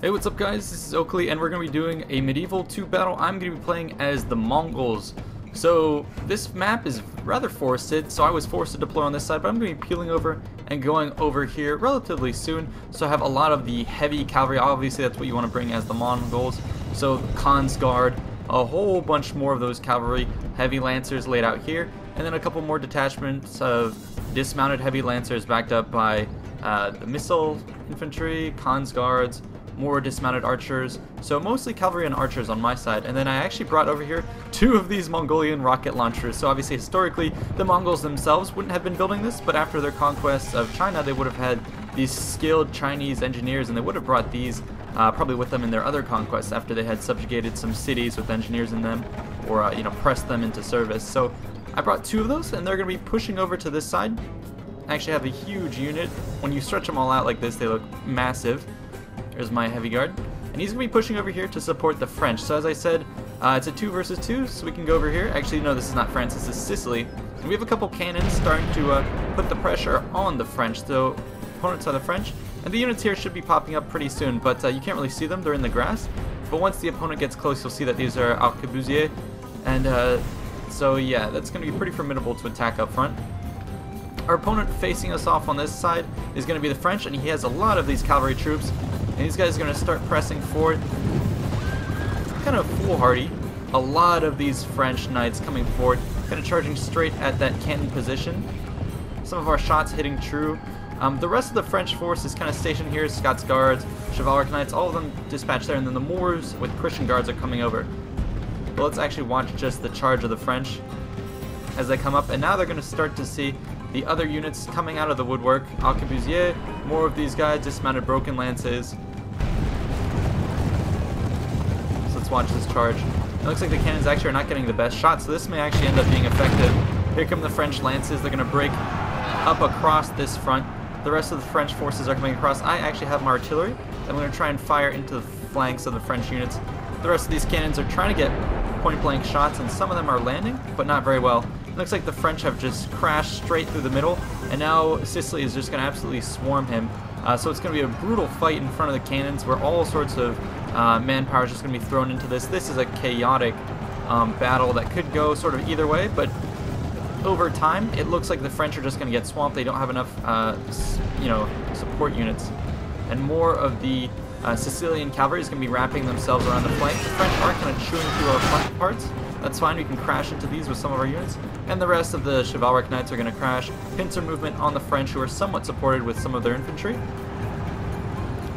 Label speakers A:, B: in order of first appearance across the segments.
A: Hey, what's up guys? This is Oakley and we're going to be doing a Medieval 2 battle. I'm going to be playing as the Mongols. So this map is rather forested, so I was forced to deploy on this side, but I'm going to be peeling over and going over here relatively soon. So I have a lot of the heavy cavalry. Obviously that's what you want to bring as the Mongols. So Khan's Guard, a whole bunch more of those cavalry, heavy lancers laid out here, and then a couple more detachments of dismounted heavy lancers backed up by the missile infantry, Khan's Guards, more dismounted archers, so mostly cavalry and archers on my side. And then I actually brought over here 2 of these Mongolian rocket launchers. So obviously historically the Mongols themselves wouldn't have been building this, but after their conquest of China they would have had these skilled Chinese engineers, and they would have brought these probably with them in their other conquests after they had subjugated some cities with engineers in them, or pressed them into service. So I brought 2 of those, and they're going to be pushing over to this side. I actually have a huge unit. When you stretch them all out like this, they look massive. There's my heavy guard, and he's going to be pushing over here to support the French. So as I said, it's a 2 versus 2, so we can go over here. Actually, no, this is not France, this is Sicily. And we have a couple cannons starting to put the pressure on the French. So opponents are the French, and the units here should be popping up pretty soon, but you can't really see them, they're in the grass. But once the opponent gets close, you'll see that these are arquebusiers, and so yeah, that's going to be pretty formidable to attack up front. Our opponent facing us off on this side is going to be the French, and he has a lot of these cavalry troops. And these guys are going to start pressing forward, kind of foolhardy. A lot of these French knights coming forward, kind of charging straight at that cannon position. Some of our shots hitting true. The rest of the French force is kind of stationed here. Scots Guards, Chivalric Knights, all of them dispatched there. And then the Moors with Christian Guards are coming over. But let's actually watch just the charge of the French as they come up. And now they're going to start to see the other units coming out of the woodwork. Arquebusiers, more of these guys, dismounted broken lances. So let's watch this charge. It looks like the cannons actually are not getting the best shot, so this may actually end up being effective. Here come the French lances. They're going to break up across this front. The rest of the French forces are coming across. I actually have my artillery. I'm going to try and fire into the flanks of the French units. The rest of these cannons are trying to get point-blank shots, and some of them are landing, but not very well. It looks like the French have just crashed straight through the middle, and now Sicily is just going to absolutely swarm him. So it's going to be a brutal fight in front of the cannons, where all sorts of manpower is just going to be thrown into this. This is a chaotic battle that could go sort of either way, but over time it looks like the French are just going to get swamped. They don't have enough support units, and more of the Sicilian cavalry is going to be wrapping themselves around the flank. The French are kind of chewing through our flank parts. That's fine, we can crash into these with some of our units. And the rest of the Chivalric Knights are going to crash. Pincer movement on the French, who are somewhat supported with some of their infantry,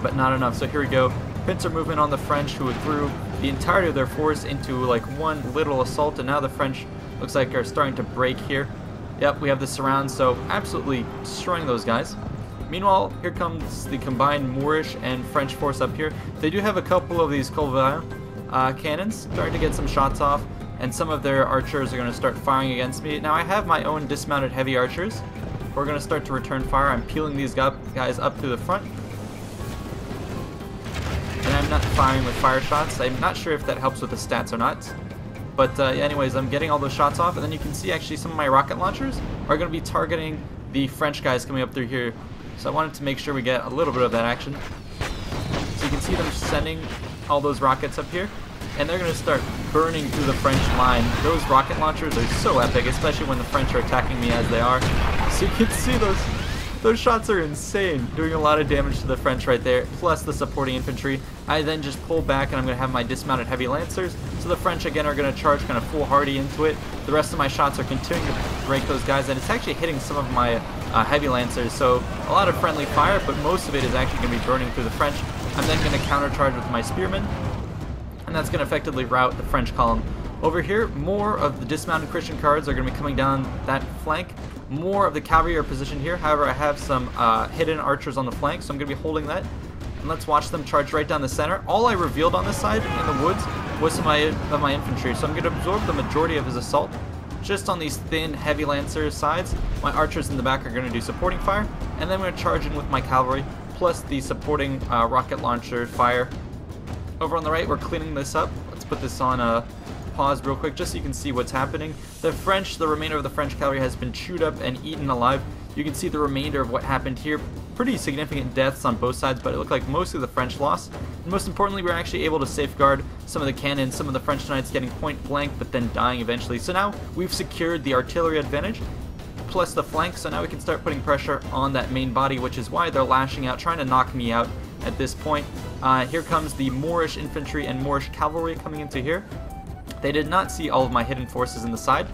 A: but not enough. So here we go. Pincer movement on the French, who threw the entirety of their force into like one little assault, and now the French looks like are starting to break here. Yep, we have the surround, so absolutely destroying those guys. Meanwhile, here comes the combined Moorish and French force up here. They do have a couple of these Colvin cannons starting to get some shots off, and some of their archers are going to start firing against me. Now I have my own dismounted heavy archers. We're going to start to return fire. I'm peeling these guys up to the front, and I'm not firing with fire shots. I'm not sure if that helps with the stats or not. But anyways, I'm getting all those shots off, and then you can see actually some of my rocket launchers are going to be targeting the French guys coming up through here. So I wanted to make sure we get a little bit of that action. So you can see them sending all those rockets up here, and they're going to start burning through the French line. Those rocket launchers are so epic, especially when the French are attacking me as they are. So you can see those shots are insane, doing a lot of damage to the French right there, plus the supporting infantry. I then just pull back, and I'm going to have my dismounted heavy lancers. So the French again are going to charge kind of foolhardy into it. The rest of my shots are continuing to break those guys, and it's actually hitting some of my heavy lancers. So a lot of friendly fire, but most of it is actually going to be burning through the French. I'm then going to countercharge with my spearmen, and that's going to effectively rout the French column. Over here, more of the dismounted Christian Guards are going to be coming down that flank. More of the cavalry are positioned here. However, I have some hidden archers on the flank, so I'm going to be holding that. And let's watch them charge right down the center. All I revealed on this side in the woods was some of my infantry, so I'm going to absorb the majority of his assault just on these thin, heavy lancer sides. My archers in the back are going to do supporting fire, and then I'm going to charge in with my cavalry, plus the supporting rocket launcher fire. Over on the right, we're cleaning this up. Let's put this on pause real quick just so you can see what's happening. The remainder of the French cavalry has been chewed up and eaten alive. You can see the remainder of what happened here. Pretty significant deaths on both sides, but it looked like mostly the French lost. And most importantly, we were actually able to safeguard some of the cannons, some of the French knights getting point blank, but then dying eventually. So now we've secured the artillery advantage, plus the flank, so now we can start putting pressure on that main body, which is why they're lashing out, trying to knock me out at this point. Here comes the Moorish infantry and Moorish cavalry coming into here. They did not see all of my hidden forces in the side,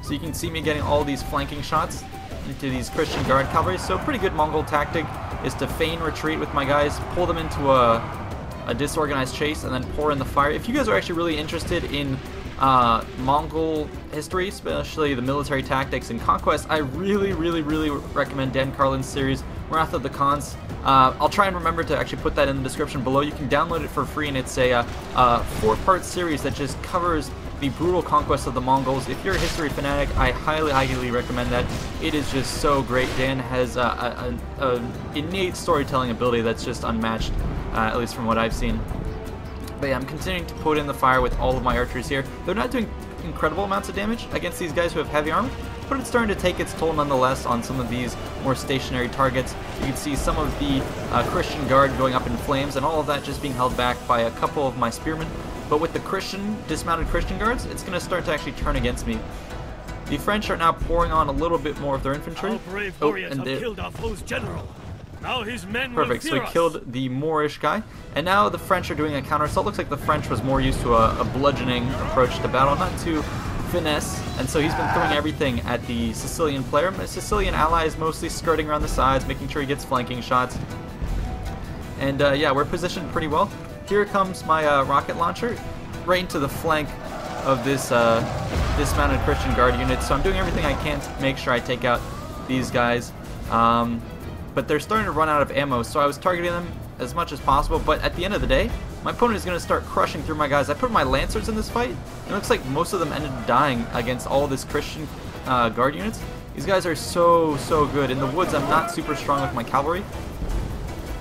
A: so you can see me getting all these flanking shots into these Christian Guard cavalry. So pretty good Mongol tactic is to feign retreat with my guys, pull them into a disorganized chase, and then pour in the fire. If you guys are actually really interested in Mongol history, especially the military tactics and conquest, I really recommend Dan Carlin's series, Wrath of the Khans. I'll try and remember to actually put that in the description below. You can download it for free, and it's a 4-part series that just covers the brutal conquest of the Mongols. If you're a history fanatic, I highly recommend that. It is just so great. Dan has an innate storytelling ability that's just unmatched, at least from what I've seen. But yeah, I'm continuing to put in the fire with all of my archers here. They're not doing incredible amounts of damage against these guys who have heavy armor, but it's starting to take its toll nonetheless on some of these more stationary targets. You can see some of the Christian Guard going up in flames, and all of that just being held back by a couple of my spearmen. But with the dismounted Christian Guards, it's going to start to actually turn against me. The French are now pouring on a little bit more of their infantry.
B: Our brave warriors have killed our foe's general. Now his men
A: Perfect, so we killed the Moorish guy, and now the French are doing a counter assault. Looks like the French was more used to a bludgeoning approach to battle, not too finesse, and so he's been throwing everything at the Sicilian player. My Sicilian ally is mostly skirting around the sides, making sure he gets flanking shots. And yeah, we're positioned pretty well. Here comes my rocket launcher right into the flank of this dismounted Christian Guard unit, so I'm doing everything I can to make sure I take out these guys. But they're starting to run out of ammo, so I was targeting them as much as possible, but at the end of the day, my opponent is going to start crushing through my guys. I put my Lancers in this fight, and it looks like most of them ended up dying against all this Christian Guard units. These guys are so good. In the woods, I'm not super strong with my cavalry,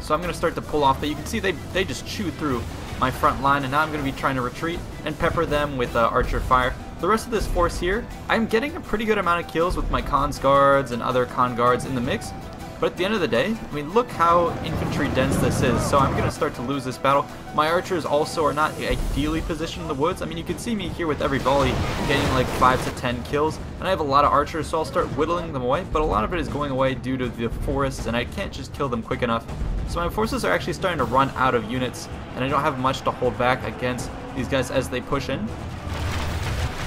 A: so I'm going to start to pull off, but you can see they just chewed through my front line, and now I'm going to be trying to retreat and pepper them with archer fire. The rest of this force here, I'm getting a pretty good amount of kills with my Khan's Guards and other Khan Guards in the mix. But at the end of the day, I mean, look how infantry dense this is, so I'm going to start to lose this battle. My archers also are not ideally positioned in the woods. I mean, you can see me here with every volley getting like 5 to 10 kills, and I have a lot of archers, so I'll start whittling them away, but a lot of it is going away due to the forests, and I can't just kill them quick enough. So my forces are actually starting to run out of units, and I don't have much to hold back against these guys as they push in.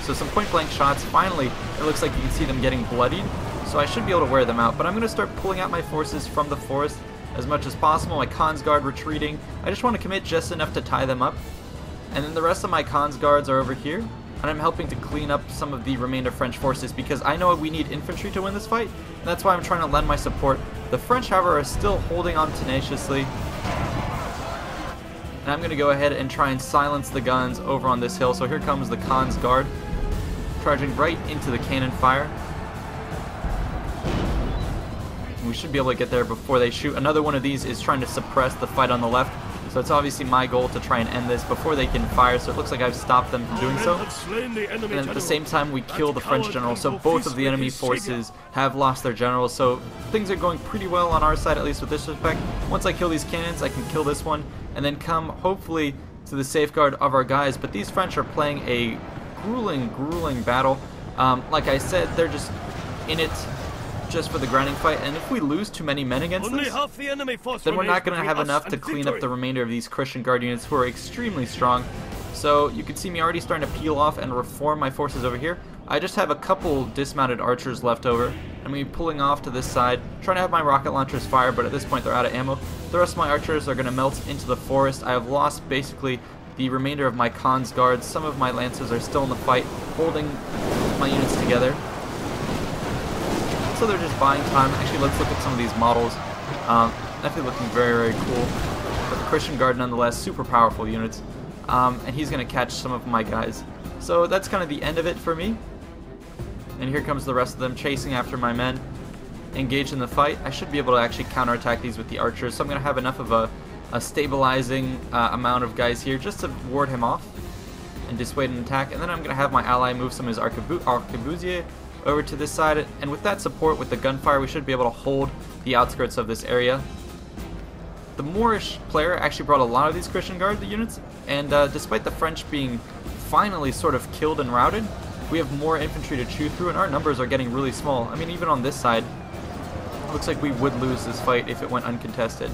A: So some point-blank shots. Finally, it looks like you can see them getting bloodied. So I should be able to wear them out, but I'm going to start pulling out my forces from the forest as much as possible. My Khan's Guard retreating. I just want to commit just enough to tie them up. And then the rest of my Khan's Guards are over here, and I'm helping to clean up some of the remainder French forces because I know we need infantry to win this fight, and that's why I'm trying to lend my support. The French, however, are still holding on tenaciously. And I'm going to go ahead and try and silence the guns over on this hill. So here comes the Khan's Guard, charging right into the cannon fire. We should be able to get there before they shoot. Another one of these is trying to suppress the fight on the left. So it's obviously my goal to try and end this before they can fire. So it looks like I've stopped them from doing so. And at the same time, we kill the French general. So both of the enemy forces have lost their generals. So things are going pretty well on our side, at least with this respect. Once I kill these cannons, I can kill this one and then come, hopefully, to the safeguard of our guys. But these French are playing a grueling battle. Like I said, they're just in it just for the grinding fight, and if we lose too many men against this, then we're not going to have enough to clean up the remainder of these Christian Guard units who are extremely strong. So you can see me already starting to peel off and reform my forces over here. I just have a couple dismounted archers left over. I'm going to be pulling off to this side, trying to have my rocket launchers fire, but at this point they're out of ammo. The rest of my archers are going to melt into the forest. I have lost basically the remainder of my Khan's Guards. Some of my Lancers are still in the fight, holding my units together. So they're just buying time. Actually, let's look at some of these models. Definitely looking very cool. But the Christian Guard, nonetheless, super powerful units. And he's going to catch some of my guys. So that's kind of the end of it for me. And here comes the rest of them chasing after my men. Engaged in the fight. I should be able to actually counterattack these with the archers. So I'm going to have enough of a stabilizing amount of guys here just to ward him off and dissuade an attack. And then I'm going to have my ally move some of his arquebusier over to this side, and with that support with the gunfire, we should be able to hold the outskirts of this area. The Moorish player actually brought a lot of these Christian Guard units, and despite the French being finally sort of killed and routed, we have more infantry to chew through, and our numbers are getting really small. I mean, even on this side, it looks like we would lose this fight if it went uncontested.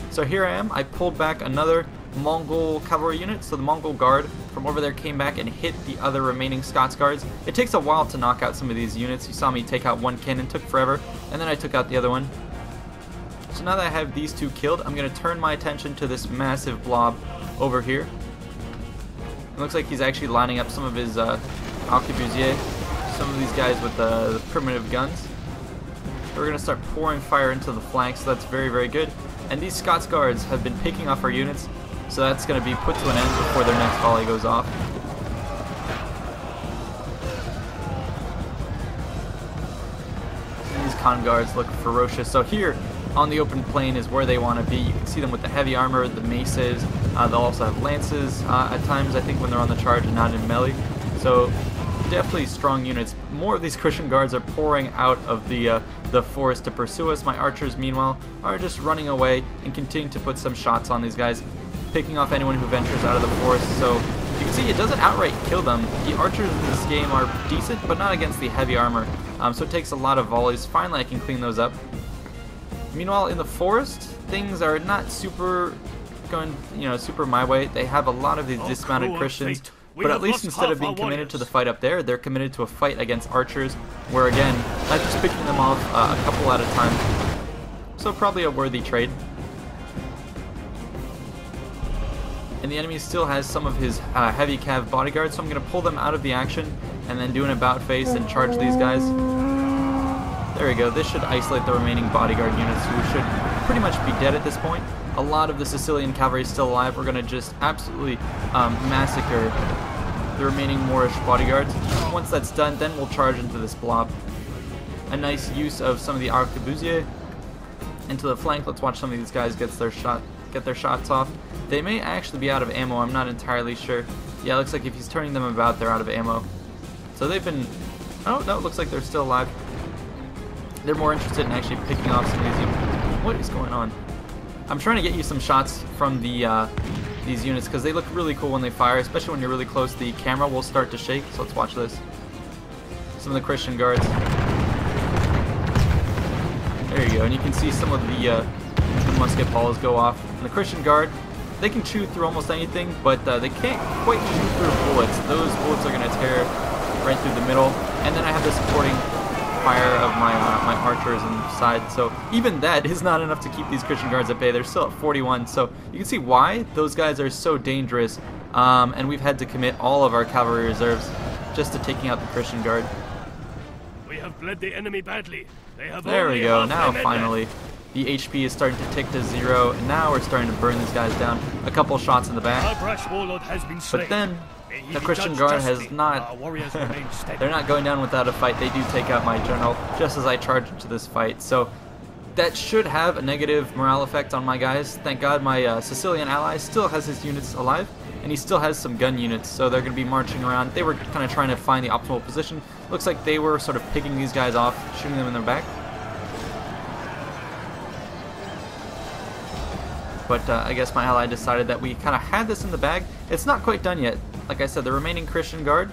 A: So here I am. I pulled back another Mongol cavalry unit, so the Mongol Guard from over there came back and hit the other remaining Scots Guards. It takes a while to knock out some of these units. You saw me take out one cannon, took forever, and then I took out the other one. So now that I have these two killed, I'm going to turn my attention to this massive blob over here. It looks like he's actually lining up some of his arquebusiers, some of these guys with the primitive guns. We're going to start pouring fire into the flanks, so that's very, very good. And these Scots Guards have been picking off our units, so that's going to be put to an end before their next volley goes off. These Khan Guards look ferocious. So here on the open plain is where they want to be. You can see them with the heavy armor, the maces. They'll also have lances at times, I think, when they're on the charge and not in melee. So definitely strong units. More of these Christian Guards are pouring out of the forest to pursue us. My archers, meanwhile, are just running away and continuing to put some shots on these guys, picking off anyone who ventures out of the forest. So you can see it doesn't outright kill them. The archers in this game are decent, but not against the heavy armor. So it takes a lot of volleys. Finally, I can clean those up. Meanwhile, in the forest, things are not super going, super my way. They have a lot of these dismounted Christians. But at least instead of being committed to the fight up there, they're committed to a fight against archers, where again, I'm just picking them off a couple at a time. So probably a worthy trade. And the enemy still has some of his heavy cav bodyguards, so I'm going to pull them out of the action and then do an about face and charge these guys. There we go. This should isolate the remaining bodyguard units, who should pretty much be dead at this point. A lot of the Sicilian cavalry is still alive. We're going to just absolutely massacre the remaining Moorish bodyguards. Once that's done, then we'll charge into this blob. A nice use of some of the arquebusiers into the flank. Let's watch some of these guys get their shots off. They may actually be out of ammo. I'm not entirely sure. Yeah, it looks like if he's turning them about, they're out of ammo. So they've been... Oh, no, it looks like they're still alive. They're more interested in actually picking off some of these units. What is going on? I'm trying to get you some shots from these units because they look really cool when they fire, especially when you're really close. The camera will start to shake, so let's watch this. Some of the Christian Guards. There you go, and you can see some of the musket balls go off. And the Christian Guard, they can chew through almost anything, but they can't quite chew through bullets. Those bullets are going to tear right through the middle. And then I have the supporting fire of my archers inside, so even that is not enough to keep these Christian Guards at bay. They're still at 41, so you can see why those guys are so dangerous, and we've had to commit all of our cavalry reserves just to taking out the Christian Guard.
B: We have bled the enemy badly. They have
A: there we go. Now finally the HP is starting to tick to 0, and now we're starting to burn these guys down. A couple shots in the back,
B: our brash warlord has been slain.
A: But then the Christian Guard has not... They're not going down without a fight. They do take out my general just as I charge into this fight. So that should have a negative morale effect on my guys. Thank God my Sicilian ally still has his units alive, and he still has some gun units, so they're going to be marching around. They were kind of trying to find the optimal position. Looks like they were sort of picking these guys off, shooting them in their back. But I guess my ally decided that we kind of had this in the bag. It's not quite done yet. Like I said, the remaining Christian Guard,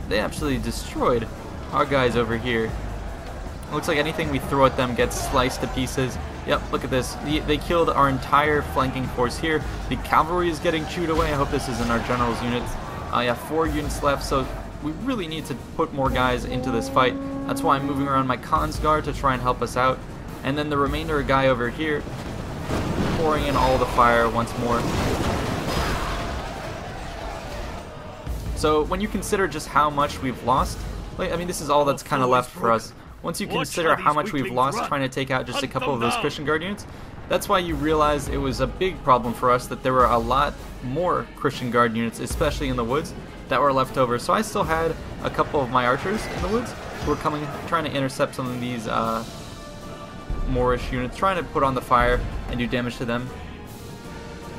A: they absolutely destroyed our guys over here. It looks like anything we throw at them gets sliced to pieces. Yep, look at this. They killed our entire flanking force here. The cavalry is getting chewed away. I hope this isn't our general's units. Yeah, 4 units left, so we really need to put more guys into this fight. That's why I'm moving around my Khan's Guard to try and help us out. And then the remainder guy over here, pouring in all the fire once more. So when you consider just how much we've lost, I mean, this is all that's kind of left for us. Once you consider how much we've lost trying to take out just a couple of those Christian Guard units, that's why you realize it was a big problem for us that there were a lot more Christian Guard units, especially in the woods, that were left over. So I still had a couple of my archers in the woods who were trying to intercept some of these Moorish units, trying to put on the fire and do damage to them.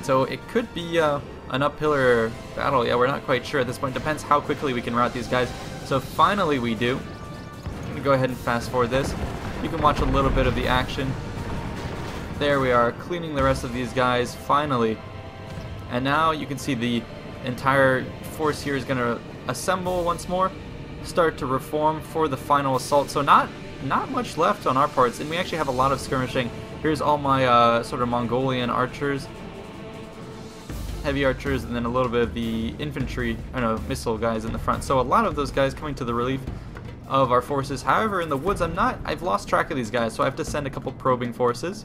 A: So it could be an uphill battle. Yeah, we're not quite sure at this point. Depends how quickly we can rout these guys. So finally we do. going to go ahead and fast forward this. You can watch a little bit of the action. There we are, cleaning the rest of these guys, finally. And now you can see the entire force here is going to assemble once more, start to reform for the final assault. So not much left on our parts, and we actually have a lot of skirmishing. Here's all my sort of Mongolian archers, heavy archers, and then a little bit of the infantry, missile guys in the front. So a lot of those guys coming to the relief of our forces. However, in the woods, I've lost track of these guys, so I have to send a couple probing forces.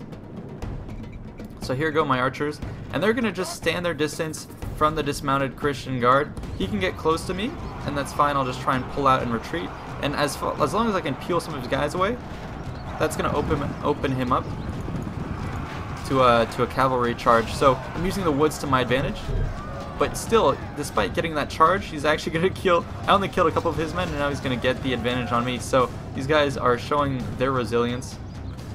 A: So here go my archers, and they're gonna just stand their distance from the dismounted Christian guard. He can get close to me, and that's fine. I'll just try and pull out and retreat. And as long as I can peel some of his guys away, that's gonna open him up to a cavalry charge. So I'm using the woods to my advantage, but still, despite getting that charge, he's actually gonna kill. I only killed a couple of his men, and now he's gonna get the advantage on me. So these guys are showing their resilience.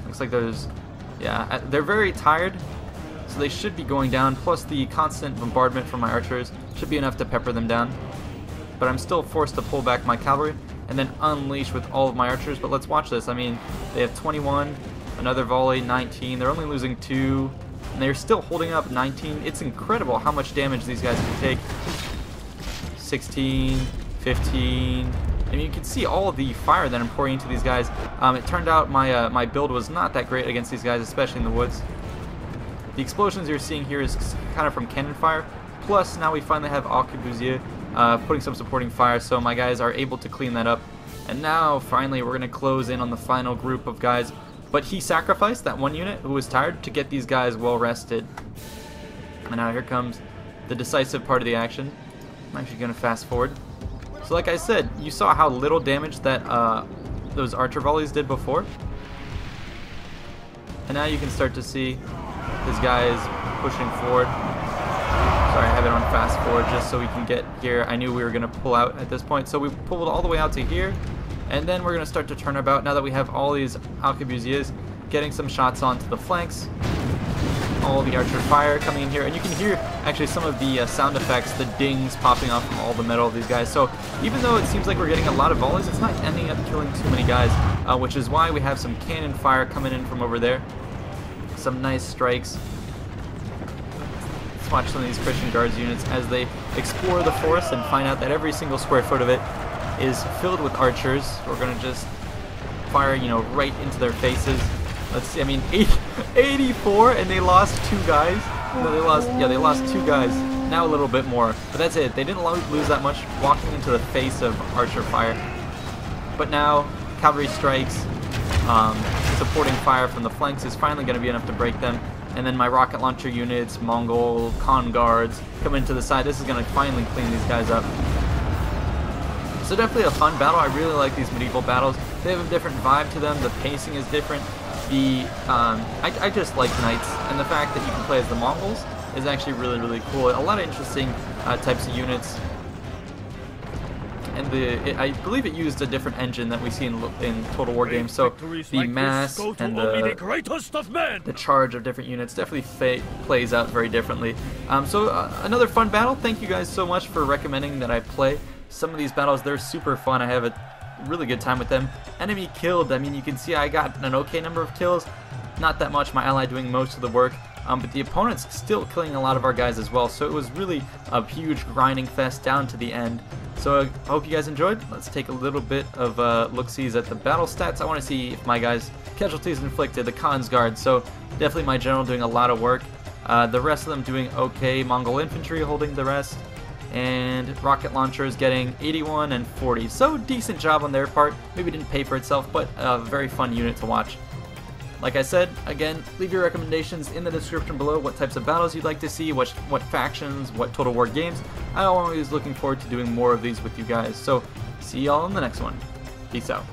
A: Looks like they're very tired. So they should be going down, plus the constant bombardment from my archers should be enough to pepper them down. But I'm still forced to pull back my cavalry and then unleash with all of my archers. But let's watch this. I mean, they have 21, another volley, 19. They're only losing 2, and they're still holding up 19. It's incredible how much damage these guys can take. 16, 15. I mean, you can see all of the fire that I'm pouring into these guys. It turned out my build was not that great against these guys, especially in the woods. The explosions you're seeing here is kind of from cannon fire, plus now we finally have arquebusiers putting some supporting fire, so my guys are able to clean that up. And now, finally, we're going to close in on the final group of guys. But he sacrificed that one unit who was tired to get these guys well rested. And now here comes the decisive part of the action. I'm actually going to fast forward. So like I said, you saw how little damage that those archer volleys did before. And now you can start to see this guy is pushing forward. Sorry, I have it on fast forward just so we can get here. I knew we were going to pull out at this point, so we pulled all the way out to here, and then we're going to start to turn about now that we have all these arquebusiers getting some shots onto the flanks. All the archer fire coming in here, and you can hear actually some of the sound effects, the dings popping off from all the metal of these guys. So even though it seems like we're getting a lot of volleys, it's not ending up killing too many guys, which is why we have some cannon fire coming in from over there. Some nice strikes. Let's watch some of these Christian Guards units as they explore the forest and find out that every single square foot of it is filled with archers. We're gonna just fire, right into their faces. Let's see. I mean, 84, and they lost 2 guys. No, they lost 2 guys. Now a little bit more, but that's it. They didn't lose that much walking into the face of archer fire. But now cavalry strikes. Supporting fire from the flanks is finally going to be enough to break them, and then my rocket launcher units, Mongol con guards come into the side. This is going to finally clean these guys up. So definitely a fun battle. I really like these medieval battles. They have a different vibe to them. The pacing is different. I just like knights, and the fact that you can play as the Mongols is actually really, really cool. A lot of interesting types of units. And I believe it used a different engine that we see in Total War games. So the mass and the charge of different units definitely plays out very differently. Another fun battle. Thank you guys so much for recommending that I play some of these battles. They're super fun. I have a really good time with them. Enemy killed. I mean, you can see I got an okay number of kills. Not that much. My ally doing most of the work. But the opponent's still killing a lot of our guys as well. So it was really a huge grinding fest down to the end. So I hope you guys enjoyed. Let's take a little bit of look-sees at the battle stats. I want to see if my guys casualties inflicted, the Khan's Guard. So definitely my general doing a lot of work. The rest of them doing okay. Mongol infantry holding the rest. And rocket launchers getting 81 and 40. So decent job on their part. Maybe didn't pay for itself, but a very fun unit to watch. Like I said, again, leave your recommendations in the description below, what types of battles you'd like to see, what factions, what Total War games. I'm always looking forward to doing more of these with you guys. So, see y'all in the next one. Peace out.